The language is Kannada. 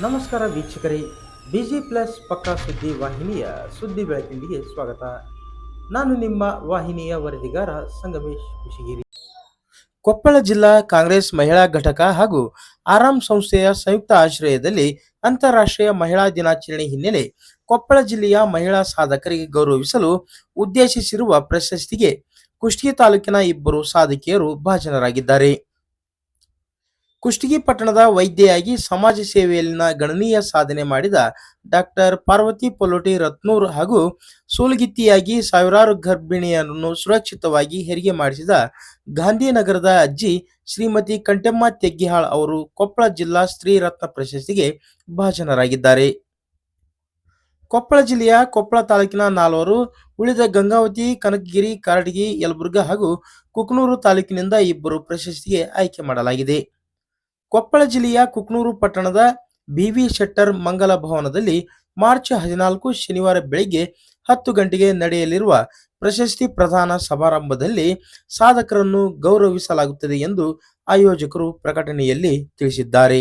ನಮಸ್ಕಾರ ವೀಕ್ಷಕರೇ, ಬಿಜಿ ಪ್ಲಸ್ ಪಕ್ಕಾ ಸುದ್ದಿ ವಾಹಿನಿಯ ಸುದ್ದಿ ಬೆಳಕಿಂಡಿಗೆ ಸ್ವಾಗತ. ನಾನು ನಿಮ್ಮ ವಾಹಿನಿಯ ವರದಿಗಾರ ಸಂಗಮೇಶ್ ಕುಶಿಗಿರಿ. ಕೊಪ್ಪಳ ಜಿಲ್ಲಾ ಕಾಂಗ್ರೆಸ್ ಮಹಿಳಾ ಘಟಕ ಹಾಗೂ ಆರಾಮ್ ಸಂಸ್ಥೆಯ ಸಂಯುಕ್ತ ಆಶ್ರಯದಲ್ಲಿ ಅಂತಾರಾಷ್ಟ್ರೀಯ ಮಹಿಳಾ ದಿನಾಚರಣೆ ಹಿನ್ನೆಲೆ ಕೊಪ್ಪಳ ಜಿಲ್ಲೆಯ ಮಹಿಳಾ ಸಾಧಕರಿಗೆ ಗೌರವಿಸಲು ಉದ್ದೇಶಿಸಿರುವ ಪ್ರಶಸ್ತಿಗೆ ಕುಷ್ಟಗಿ ತಾಲೂಕಿನ ಇಬ್ಬರು ಸಾಧಕಿಯರು ಭಾಜನರಾಗಿದ್ದಾರೆ. ಕುಷ್ಟಗಿ ಪಟ್ಟಣದ ವೈದ್ಯೆಯಾಗಿ ಸಮಾಜ ಸೇವೆಯಲ್ಲಿನ ಗಣನೀಯ ಸಾಧನೆ ಮಾಡಿದ ಡಾಕ್ಟರ್ ಪಾರ್ವತಿ ಪೊಲೋಟಿ ರತ್ನೂರ್ ಹಾಗೂ ಸೂಲಗಿತ್ತಿಯಾಗಿ ಸಾವಿರಾರು ಗರ್ಭಿಣಿಯರನ್ನು ಸುರಕ್ಷಿತವಾಗಿ ಹೆರಿಗೆ ಮಾಡಿಸಿದ ಗಾಂಧಿನಗರದ ಅಜ್ಜಿ ಶ್ರೀಮತಿ ಕಂಟೆಮ್ಮ ತೆಗ್ಗಿಹಾಳ್ ಅವರು ಕೊಪ್ಪಳ ಜಿಲ್ಲಾ ಸ್ತ್ರೀ ರತ್ನ ಪ್ರಶಸ್ತಿಗೆ ಭಾಜನರಾಗಿದ್ದಾರೆ. ಕೊಪ್ಪಳ ಜಿಲ್ಲೆಯ ಕೊಪ್ಪಳ ತಾಲೂಕಿನ ನಾಲ್ವರು, ಉಳಿದ ಗಂಗಾವತಿ, ಕನಕಗಿರಿ, ಕಾರಟಗಿ, ಯಲಬುರ್ಗಾ ಹಾಗೂ ಕುಕನೂರು ತಾಲೂಕಿನಿಂದ ಇಬ್ಬರು ಪ್ರಶಸ್ತಿಗೆ ಆಯ್ಕೆ ಮಾಡಲಾಗಿದೆ. ಕೊಪ್ಪಳ ಜಿಲ್ಲೆಯ ಕುಕನೂರು ಪಟ್ಟಣದ ಬಿ.ವಿ. ಶೆಟ್ಟರ್ ಮಂಗಲ ಭವನದಲ್ಲಿ ಮಾರ್ಚ್ 14 ಶನಿವಾರ ಬೆಳಗ್ಗೆ 10 ಗಂಟೆಗೆ ನಡೆಯಲಿರುವ ಪ್ರಶಸ್ತಿ ಪ್ರದಾನ ಸಮಾರಂಭದಲ್ಲಿ ಸಾಧಕರನ್ನು ಗೌರವಿಸಲಾಗುತ್ತದೆ ಎಂದು ಆಯೋಜಕರು ಪ್ರಕಟಣೆಯಲ್ಲಿ ತಿಳಿಸಿದ್ದಾರೆ.